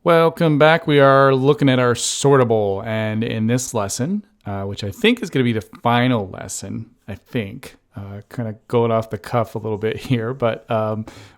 Welcome back. We are looking at our sortable, and in this lesson, which I think is going to be the final lesson, kind of going off the cuff a little bit here, but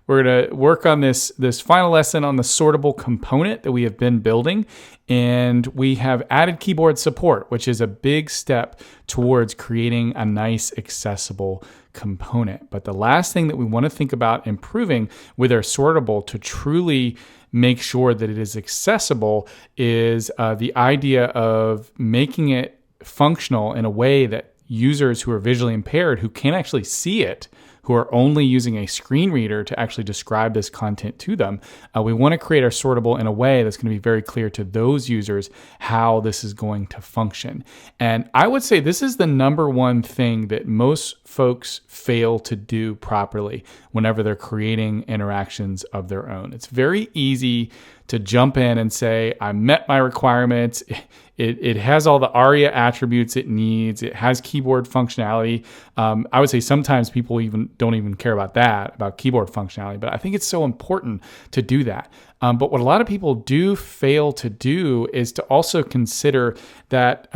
we're going to work on this final lesson on the sortable component that we have been building, and we have added keyboard support, which is a big step towards creating a nice, accessible component. But the last thing that we want to think about improving with our sortable to truly make sure that it is accessible is the idea of making it functional in a way that users who are visually impaired, who can't actually see it, who are only using a screen reader to actually describe this content to them, we want to create our sortable in a way that's going to be very clear to those users how this is going to function. And I would say this is the number one thing that most folks fail to do properly whenever they're creating interactions of their own. It's very easy to jump in and say, I met my requirements. It has all the ARIA attributes it needs. It has keyboard functionality. I would say sometimes people don't even care about keyboard functionality, but I think it's so important to do that. But what a lot of people do fail to do is to also consider that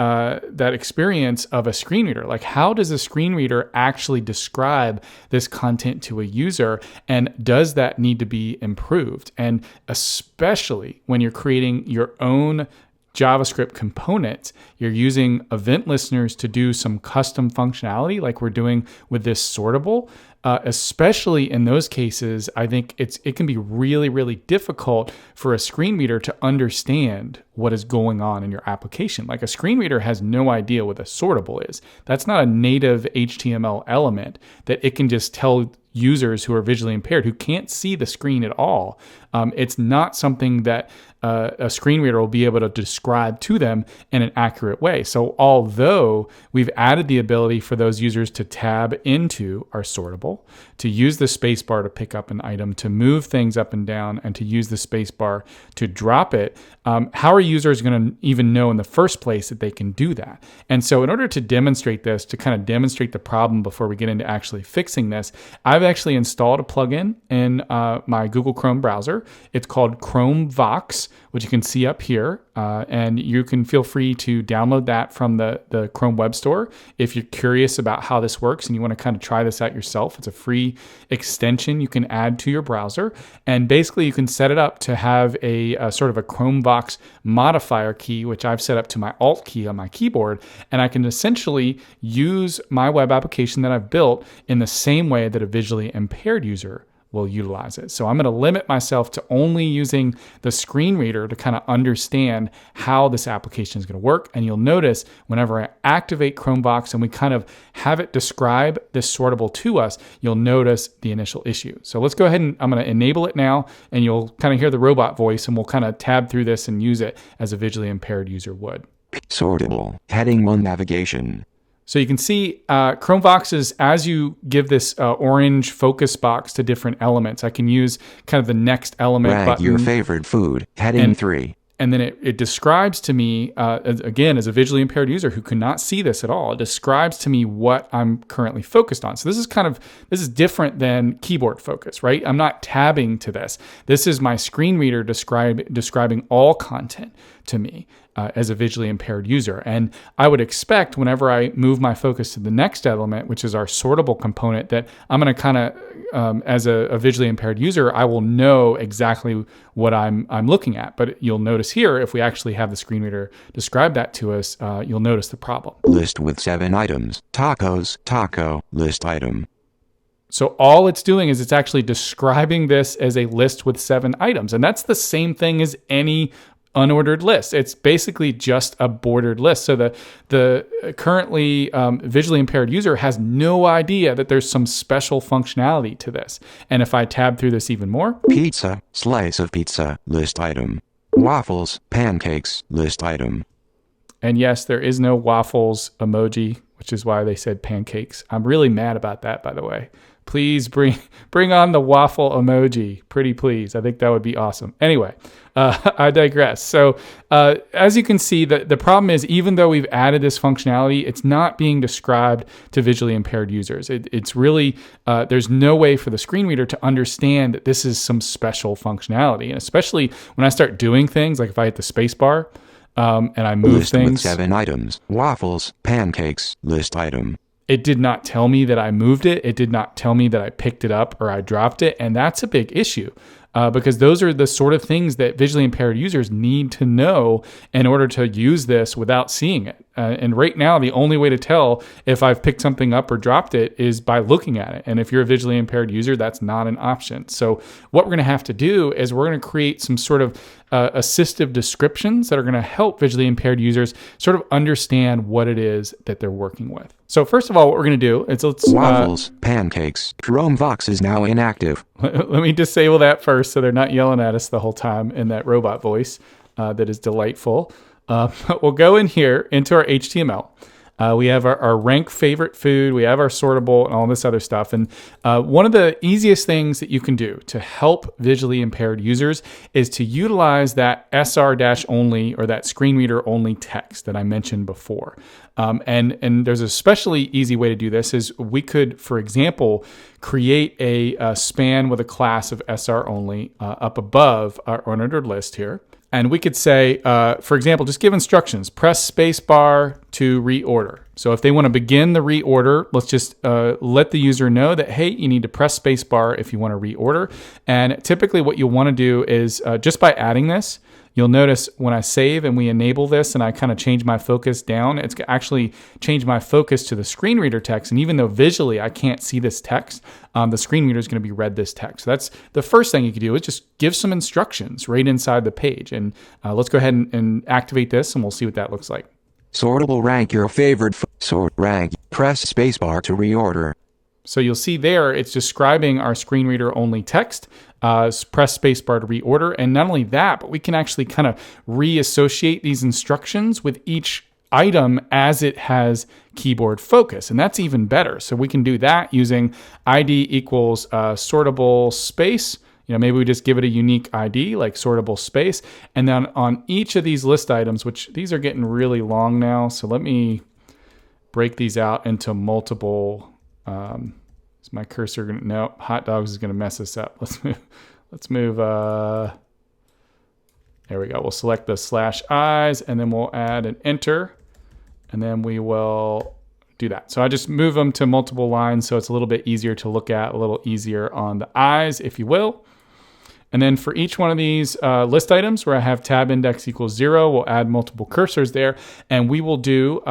experience of a screen reader. Like, how does a screen reader actually describe this content to a user, and does that need to be improved? And especially when you're creating your own JavaScript components, you're using event listeners to do some custom functionality like we're doing with this sortable. Especially in those cases, I think it can be really, really difficult for a screen reader to understand what is going on in your application. Like, a screen reader has no idea what a sortable is. That's not a native HTML element that it can just tell users who are visually impaired, who can't see the screen at all. It's not something that a screen reader will be able to describe to them in an accurate way. So although we've added the ability for those users to tab into our sortable, to use the spacebar to pick up an item, to move things up and down, and to use the spacebar to drop it, how are users going to even know in the first place that they can do that? And so in order to demonstrate this, to kind of demonstrate the problem before we get into actually fixing this, I've actually installed a plugin in my Google Chrome browser. It's called ChromeVox, which you can see up here. And you can feel free to download that from the Chrome Web Store if you're curious about how this works and you want to kind of try this out yourself. It's a free extension you can add to your browser. And basically you can set it up to have a sort of a ChromeVox modifier key, which I've set up to my Alt key on my keyboard. And I can essentially use my web application that I've built in the same way that a visually impaired user will utilize it. So I'm going to limit myself to only using the screen reader to kind of understand how this application is going to work. And you'll notice whenever I activate ChromeVox and we kind of have it describe this sortable to us, you'll notice the initial issue. So let's go ahead and I'm going to enable it now, and you'll kind of hear the robot voice, and we'll kind of tab through this and use it as a visually impaired user would. Sortable. Heading 1, navigation. So you can see ChromeVox is, as you give this orange focus box to different elements, I can use kind of the next element Rank button. your favorite food. Heading 3. And then it describes to me, again, as a visually impaired user who cannot see this at all, it describes to me what I'm currently focused on. So this is different than keyboard focus, right? I'm not tabbing to this. This is my screen reader describing all content to me as a visually impaired user. And I would expect whenever I move my focus to the next element, which is our sortable component, that I'm going to kind of, as a visually impaired user, I will know exactly what I'm looking at. But you'll notice here, if we actually have the screen reader describe that to us, you'll notice the problem. List with 7 items. Tacos, taco, list item. So all it's doing is it's actually describing this as a list with 7 items. And that's the same thing as any unordered list. It's basically just a bordered list. So the currently visually impaired user has no idea that there's some special functionality to this. And if I tab through this even more, pizza, slice of pizza, list item. Waffles, pancakes, list item. And yes, there is no waffles emoji, which is why they said pancakes. I'm really mad about that, by the way. Please bring on the waffle emoji. Pretty please. I think that would be awesome. Anyway, I digress. So as you can see, the problem is even though we've added this functionality, it's not being described to visually impaired users. It's really, there's no way for the screen reader to understand that this is some special functionality. And especially when I start doing things, like if I hit the space bar and I move List things. with 7 items. Waffles, pancakes, list item. It did not tell me that I moved it. It did not tell me that I picked it up or I dropped it. And that's a big issue because those are the sort of things that visually impaired users need to know in order to use this without seeing it. And right now, the only way to tell if I've picked something up or dropped it is by looking at it. And if you're a visually impaired user, that's not an option. So what we're going to have to do is we're going to create some sort of assistive descriptions that are going to help visually impaired users sort of understand what it is that they're working with. So first of all, what we're going to do is let's... Waffles, pancakes. ChromeVox is now inactive. Let me disable that first so they're not yelling at us the whole time in that robot voice that is delightful. We'll go in here into our HTML. We have our rank favorite food. We have our sortable and all this other stuff. And one of the easiest things that you can do to help visually impaired users is to utilize that SR-only or that screen reader only text that I mentioned before. And there's a especially easy way to do this is we could, for example, create a span with a class of SR only up above our unordered list here. And we could say, for example, just give instructions, press spacebar to reorder. So if they want to begin the reorder, let's just let the user know that, hey, you need to press spacebar if you want to reorder. And typically what you'll want to do is just by adding this, you'll notice when I save and we enable this and I kind of change my focus down, it's actually changed my focus to the screen reader text. And even though visually I can't see this text, the screen reader is going to be read this text. So that's the first thing you can do is just give some instructions right inside the page. And let's go ahead and activate this and we'll see what that looks like. Sortable rank your favorite sort rank. Press spacebar to reorder. So you'll see there, it's describing our screen reader only text. Press spacebar to reorder. And not only that, but we can actually kind of reassociate these instructions with each item as it has keyboard focus. And that's even better. So we can do that using ID equals sortable space. You know, maybe we just give it a unique ID like sortable space. And then on each of these list items, which these are getting really long now. So let me break these out into multiple. Is my cursor gonna, no, hot dogs is gonna mess us up. Let's move, there we go. We'll select the /i's and then we'll add an enter and then we will do that. So I just move them to multiple lines so it's a little bit easier to look at, a little easier on the eyes, if you will. And then for each one of these list items where I have tab index equals 0, we'll add multiple cursors there. And we will do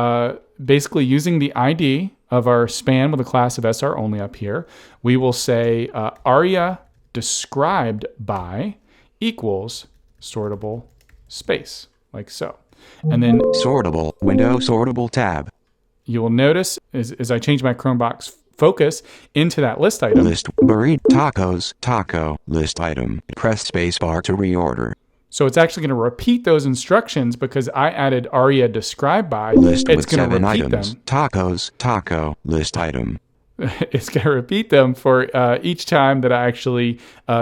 basically using the ID of our span with a class of SR only up here, we will say ARIA described by equals sortable space, like so. And then Sortable, window sortable tab. You will notice as I change my ChromeVox focus into that list item. List burrito tacos, taco, list item. Press spacebar to reorder. So it's actually going to repeat those instructions because I added ARIA describe by. List it's with going to 7 repeat items. them. Tacos, taco, list item. It's going to repeat them for each time that I actually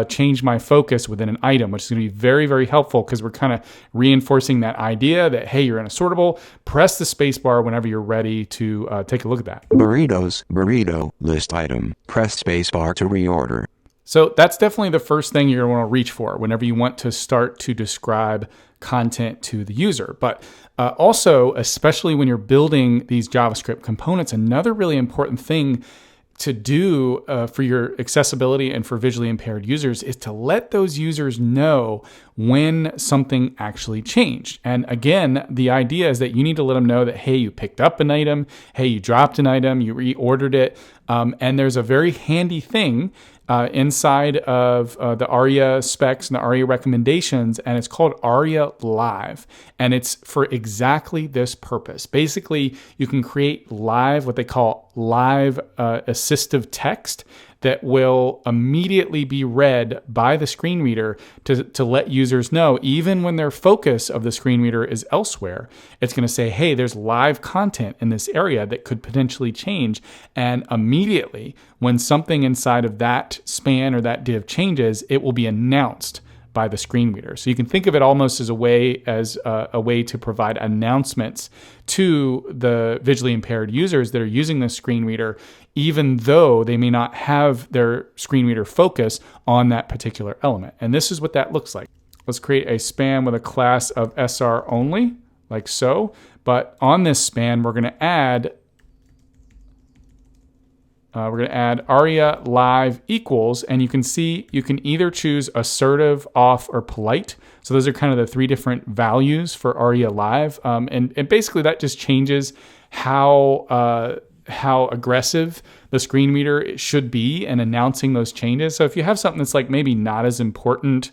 change my focus within an item, which is going to be very, very helpful because we're kind of reinforcing that idea that, hey, you're in a sortable, press the space bar whenever you're ready to take a look at that. Burritos, burrito, list item. Press spacebar to reorder. So that's definitely the first thing you're going to want to reach for whenever you want to start to describe content to the user. But also, especially when you're building these JavaScript components, another really important thing to do for your accessibility and for visually impaired users is to let those users know when something actually changed. And again, the idea is that you need to let them know that, hey, you picked up an item, hey, you dropped an item, you reordered it. And there's a very handy thing inside of the ARIA specs and the ARIA recommendations, and it's called ARIA Live. And it's for exactly this purpose. Basically, you can create live, what they call live assistive text that will immediately be read by the screen reader to let users know, even when their focus of the screen reader is elsewhere. It's going to say, hey, there's live content in this area that could potentially change. And immediately, when something inside of that span or that div changes, it will be announced by the screen reader. So you can think of it almost as a way to provide announcements to the visually impaired users that are using the screen reader, even though they may not have their screen reader focus on that particular element. And this is what that looks like. Let's create a span with a class of SR only, like so. But on this span, we're going to add ARIA live equals, and you can see you can either choose assertive, off, or polite. So those are kind of the three different values for ARIA live. And basically that just changes how aggressive the screen reader should be in announcing those changes. So if you have something that's like maybe not as important,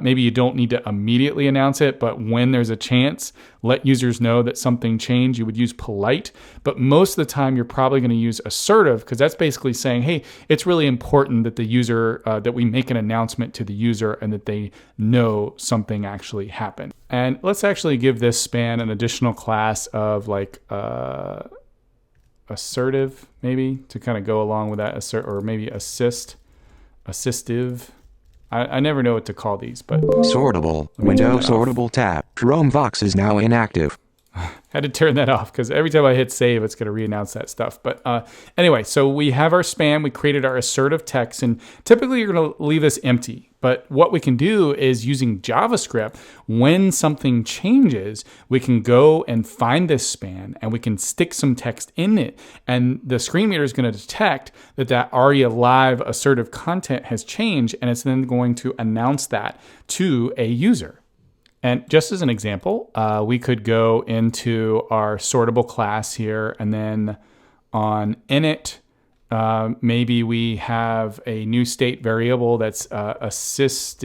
maybe you don't need to immediately announce it, but when there's a chance, let users know that something changed, you would use polite. But most of the time, you're probably going to use assertive, because that's basically saying, hey, it's really important that the user, that we make an announcement to the user and that they know something actually happened. And let's actually give this span an additional class of like assertive, maybe, to kind of go along with that, or maybe assistive. I never know what to call these, but... Sortable. Window sortable tab. ChromeVox is now inactive. Had to turn that off because every time I hit save, it's going to re-announce that stuff. But anyway, so we have our span. We created our assertive text, and typically you're going to leave this empty. But what we can do is using JavaScript, when something changes, we can go and find this span and we can stick some text in it. And the screen reader is going to detect that ARIA live assertive content has changed, and it's then going to announce that to a user. And just as an example, we could go into our sortable class here, and then on init, maybe we have a new state variable that's assist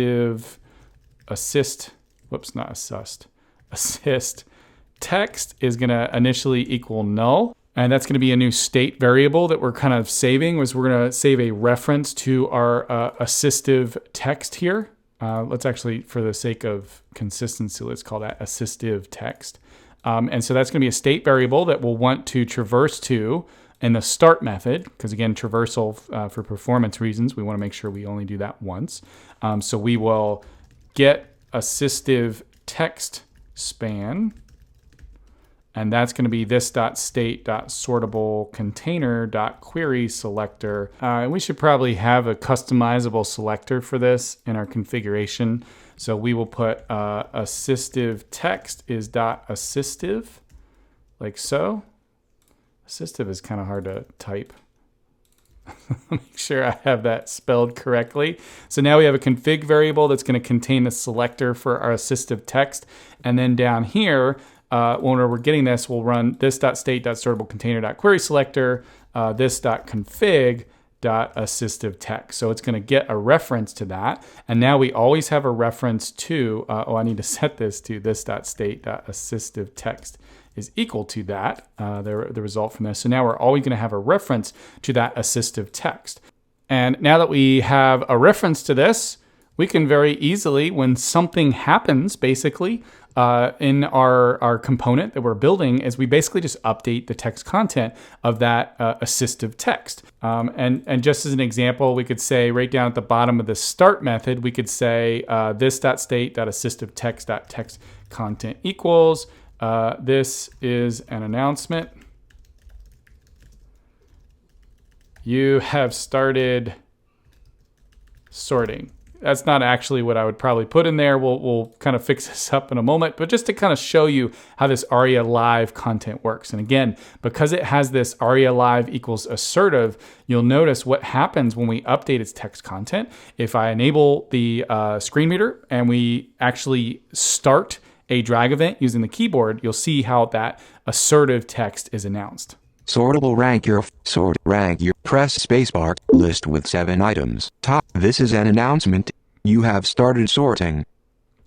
text is going to initially equal null. And that's going to be a new state variable that we're kind of saving. We're going to save a reference to our assistive text here. Let's actually, for the sake of consistency, let's call that assistive text. And so that's going to be a state variable that we'll want to traverse to in the start method, because again, traversal for performance reasons, we want to make sure we only do that once. So we will get assistive text span, and that's going to be this.state.sortable container.query selector. And we should probably have a customizable selector for this in our configuration. So we will put assistive text is .assistive, like so. Assistive is kind of hard to type. Make sure I have that spelled correctly. So now we have a config variable that's going to contain the selector for our assistive text. And then down here, when we're getting this, we'll run this.state.sortable-container.query selector, this.config.assistive text. So it's going to get a reference to that. And now we always have a reference to, I need to set this to this.state.assistive text is equal to that, the result from this. So now we're always going to have a reference to that assistive text. And now that we have a reference to this, we can very easily, when something happens, basically, in our component that we're building, is we basically just update the text content of that assistive text. And just as an example, we could say right down at the bottom of the start method, we could say this.state.assistive text.text content equals, this is an announcement. You have started sorting. That's not actually what I would probably put in there. We'll kind of fix this up in a moment, but just to kind of show you how this ARIA live content works. And again, because it has this ARIA live equals assertive, you'll notice what happens when we update its text content. If I enable the screen reader and we actually start a drag event using the keyboard, you'll see how that assertive text is announced. Sortable rank your press spacebar list with 7 items. Top. This is an announcement. You have started sorting.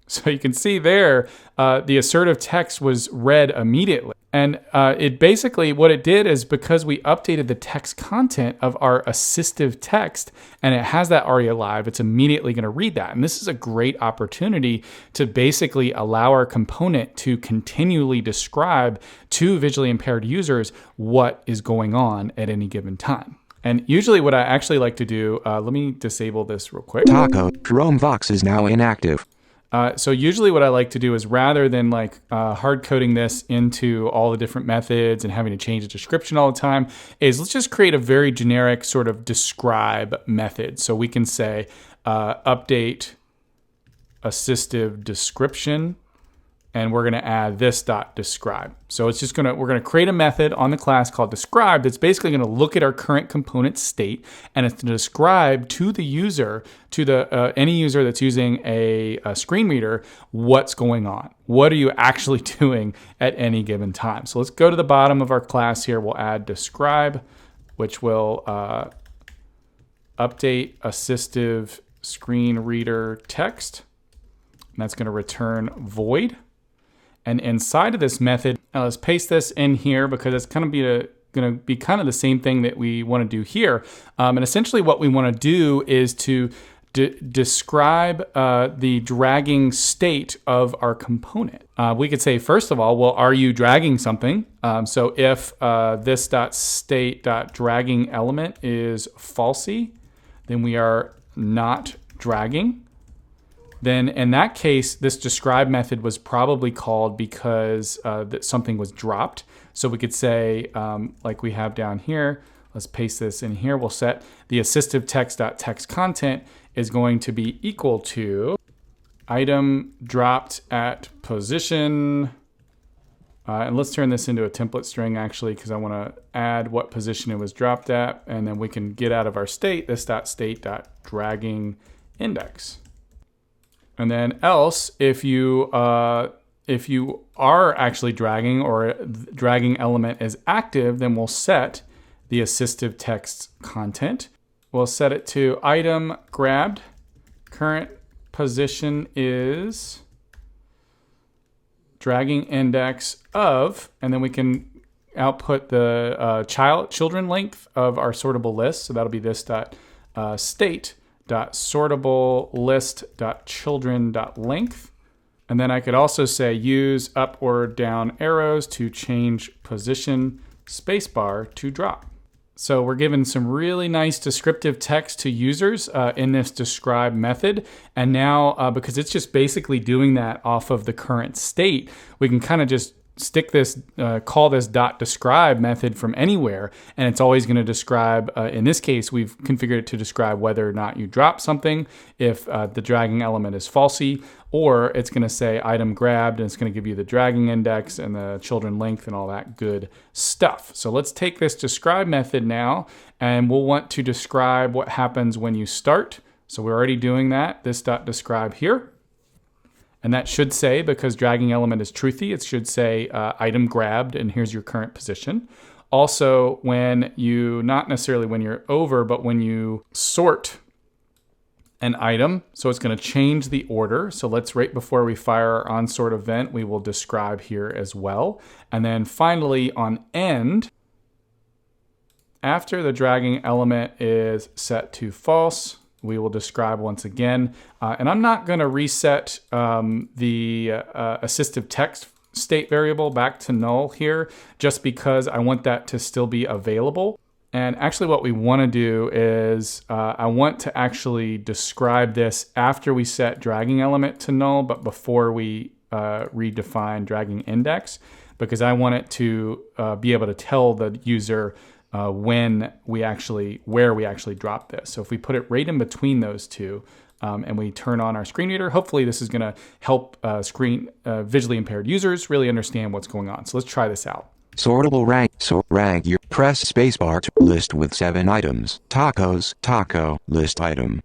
So you can see there, the assertive text was read immediately. And it basically, what it did is because we updated the text content of our assistive text and it has that ARIA live, it's immediately going to read that. And this is a great opportunity to basically allow our component to continually describe to visually impaired users what is going on at any given time. And usually what I actually like to do, let me disable this real quick. Taco, ChromeVox is now inactive. So usually what I like to do is rather than like hard coding this into all the different methods and having to change the description all the time, is let's just create a very generic sort of describe method. So we can say update assistive description, and we're going to add this dot describe. So it's just we're going to create a method on the class called describe that's basically going to look at our current component state, and it's to describe to the user, to the any user that's using a screen reader, what's going on. What are you actually doing at any given time? So let's go to the bottom of our class here. We'll add describe, which will update assistive screen reader text. And that's going to return void. And inside of this method, let's paste this in here because it's going to be kind of the same thing that we want to do here. And essentially what we want to do is to describe the dragging state of our component. We could say, first of all, well, are you dragging something? So if this.state.dragging element is falsy, then we are not dragging. Then in that case, this describe method was probably called because that something was dropped. So we could say, like we have down here, let's paste this in here. We'll set the assistive text.text content is going to be equal to item dropped at position. And let's turn this into a template string actually, because I want to add what position it was dropped at. And then we can get out of our state, this.state.dragging index. And then else, if you are actually dragging or a dragging element is active, then we'll set the assistive text content. We'll set it to item grabbed. Current position is dragging index of, and then we can output the children length of our sortable list. So that'll be this state. .sortable list.children.length. And then I could also say use up or down arrows to change position, spacebar to drop. So we're given some really nice descriptive text to users in this describe method. And now, because it's just basically doing that off of the current state, we can kind of just stick this, call this .describe method from anywhere, and it's always going to describe, in this case, we've configured it to describe whether or not you drop something, if the dragging element is falsy, or it's going to say item grabbed, and it's going to give you the dragging index and the children length and all that good stuff. So let's take this describe method now, and we'll want to describe what happens when you start. So we're already doing that, this .describe here. And that should say, because dragging element is truthy, it should say item grabbed, and here's your current position. Also, when you, not necessarily when you're over, but when you sort an item, so it's going to change the order. So let's, right before we fire our onSort event, we will describe here as well. And then finally on end, after the dragging element is set to false, we will describe once again. And I'm not going to reset the assistive text state variable back to null here, just because I want that to still be available. And actually what we want to do is I want to actually describe this after we set dragging element to null, but before we redefine dragging index, because I want it to be able to tell the user where we actually drop this. So if we put it right in between those two and we turn on our screen reader, hopefully this is going to help visually impaired users really understand what's going on. So let's try this out. Sortable rag, you press spacebar to list with 7 items. Tacos, taco, list item.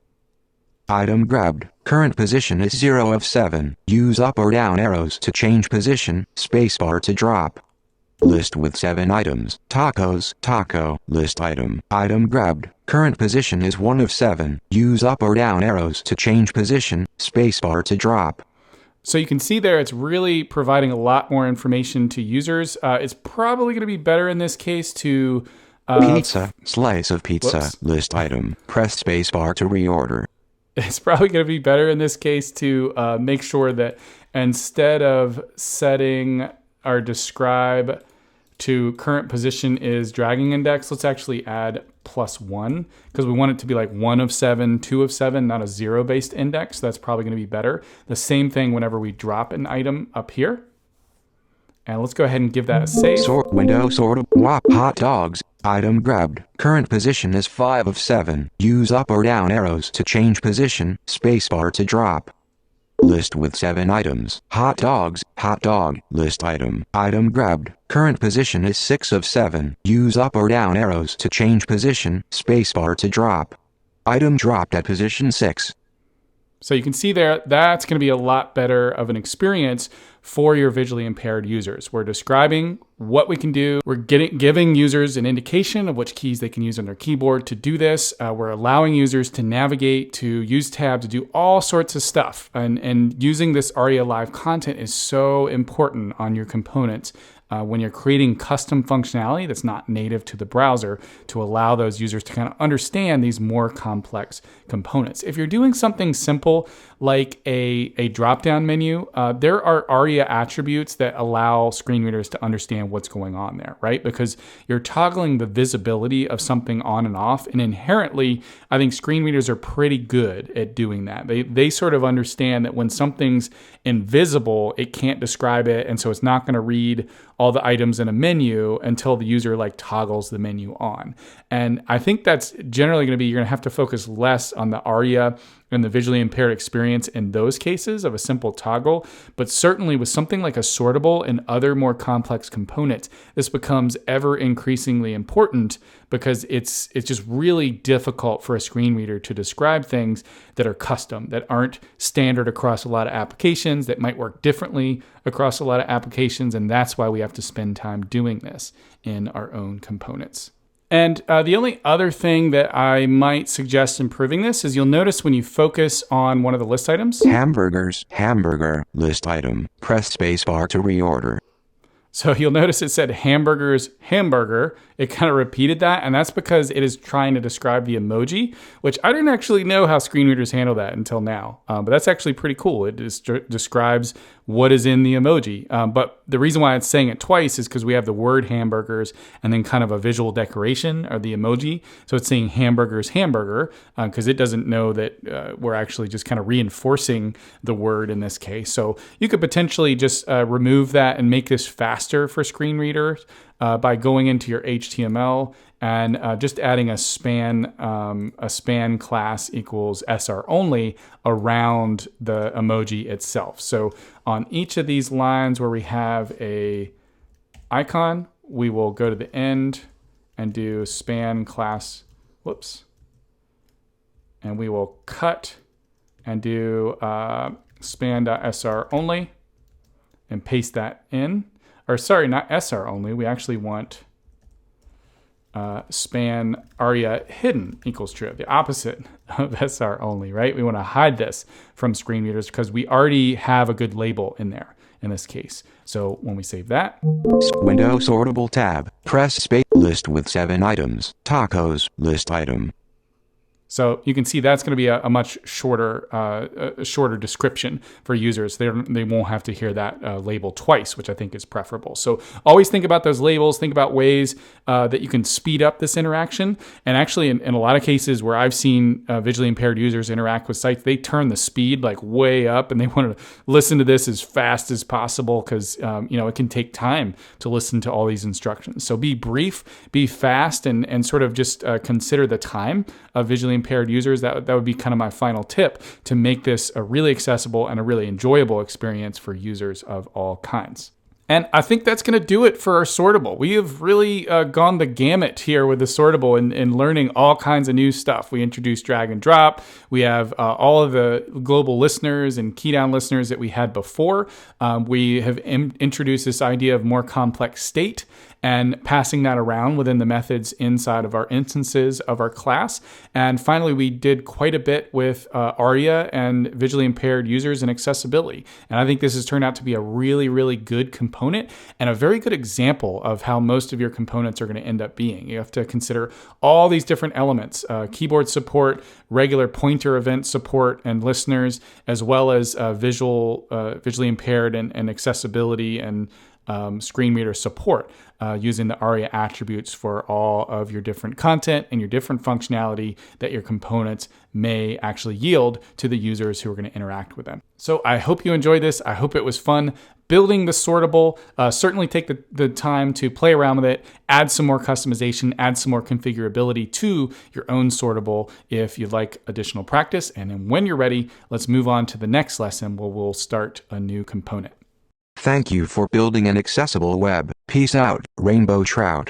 Item grabbed, current position is 0 of 7. Use up or down arrows to change position, spacebar to drop. List with 7 items. Tacos, taco, list item. Item grabbed. Current position is 1 of 7. Use up or down arrows to change position, spacebar to drop. So you can see there, it's really providing a lot more information to users. It's probably going to be better in this case to... Pizza, slice of pizza, whoops. list item. Press spacebar to reorder. It's probably going to be better in this case to make sure that instead of setting our describe to current position is dragging index, let's actually add +1 because we want it to be like 1 of 7, 2 of 7, not a 0-based index. That's probably going to be better. The same thing whenever we drop an item up here. And let's go ahead and give that a save. Sort window sortable. WAP hot dogs. Item grabbed. Current position is 5 of 7. Use up or down arrows to change position. Spacebar to drop. List with 7 items. Hot dogs. Hot dog. List item. Item grabbed. Current position is 6 of 7. Use up or down arrows to change position. Spacebar to drop. Item dropped at position 6. So you can see there, that's going to be a lot better of an experience for your visually impaired users. We're describing what we can do. We're giving users an indication of which keys they can use on their keyboard to do this. We're allowing users to navigate, to use tab, to do all sorts of stuff. And using this ARIA Live content is so important on your components. When you're creating custom functionality that's not native to the browser to allow those users to kind of understand these more complex components. If you're doing something simple like a drop-down menu, there are ARIA attributes that allow screen readers to understand what's going on there, right? Because you're toggling the visibility of something on and off, and inherently, I think screen readers are pretty good at doing that. They sort of understand that when something's invisible, it can't describe it, and so it's not going to read all the items in a menu until the user like toggles the menu on. And I think that's generally going to be, you're going to have to focus less on the ARIA and the visually impaired experience in those cases of a simple toggle. But certainly with something like a sortable and other more complex components, this becomes ever increasingly important because it's just really difficult for a screen reader to describe things that are custom, that aren't standard across a lot of applications, that might work differently across a lot of applications. And that's why we have to spend time doing this in our own components. And the only other thing that I might suggest improving this is you'll notice when you focus on one of the list items. Hamburgers, hamburger, list item. Press spacebar to reorder. So you'll notice it said hamburgers, hamburger. It kind of repeated that, and that's because it is trying to describe the emoji, which I didn't actually know how screen readers handle that until now. But that's actually pretty cool. It describes what is in the emoji. But the reason why it's saying it twice is because we have the word hamburgers and then kind of a visual decoration or the emoji. So it's saying hamburgers, hamburger, because it doesn't know that we're actually just kind of reinforcing the word in this case. So you could potentially just remove that and make this faster for screen readers by going into your HTML and just adding a span class equals SR only around the emoji itself. So on each of these lines where we have a icon, we will go to the end and do span class, and we will cut and do span.sr only and paste that in. Or sorry, not SR only. We actually want span ARIA hidden equals true, the opposite of SR only, right? We want to hide this from screen readers because we already have a good label in there in this case. So when we save that. Window sortable tab. Press space. List with 7 items. Tacos. List item. So you can see that's going to be a much shorter description for users. They won't have to hear that label twice, which I think is preferable. So always think about those labels. Think about ways that you can speed up this interaction. And actually, in a lot of cases where I've seen visually impaired users interact with sites, they turn the speed like way up, and they want to listen to this as fast as possible because it can take time to listen to all these instructions. So be brief, be fast, and sort of just consider the time of visually impaired users. That would be kind of my final tip to make this a really accessible and a really enjoyable experience for users of all kinds. And I think that's going to do it for our sortable. We have really gone the gamut here with the sortable and learning all kinds of new stuff. We introduced drag and drop. We have all of the global listeners and key down listeners that we had before. We have introduced this idea of more complex state. and passing that around within the methods inside of our instances of our class. And finally, we did quite a bit with ARIA and visually impaired users and accessibility. And I think this has turned out to be a really, really good component and a very good example of how most of your components are going to end up being. You have to consider all these different elements, keyboard support, regular pointer event support and listeners, as well as visually impaired and accessibility and screen reader support using the ARIA attributes for all of your different content and your different functionality that your components may actually yield to the users who are going to interact with them. So I hope you enjoyed this. I hope it was fun building the sortable. Certainly take the time to play around with it, add some more customization, add some more configurability to your own sortable if you'd like additional practice. And then when you're ready, let's move on to the next lesson where we'll start a new component. Thank you for building an accessible web. Peace out, Rainbow Trout.